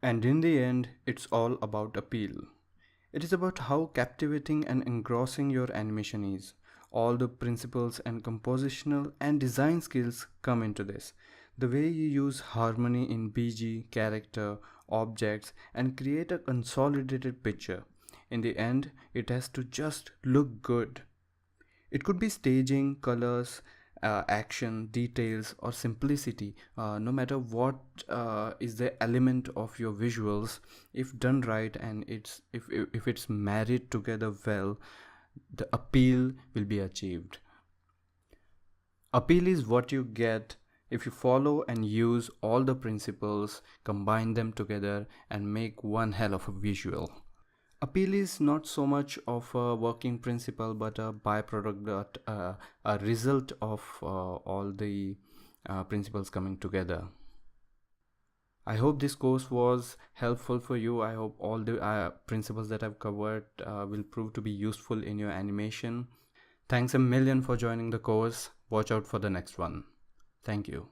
And in the end, it's all about appeal. It is about how captivating and engrossing your animation is. All the principles and compositional and design skills come into this. The way you use harmony in BG, character, objects, and create a consolidated picture. In the end, it has to just look good. It could be staging, colors, action, details, or simplicity. No matter what is the element of your visuals, if done right and if it's married together well, the appeal will be achieved. Appeal is what you get if you follow and use all the principles, combine them together, and make one hell of a visual. Appeal is not so much of a working principle but a byproduct, but a result of all the principles coming together. I hope this course was helpful for you. I hope all the principles that I've covered will prove to be useful in your animation. Thanks a million for joining the course. Watch out for the next one. Thank you.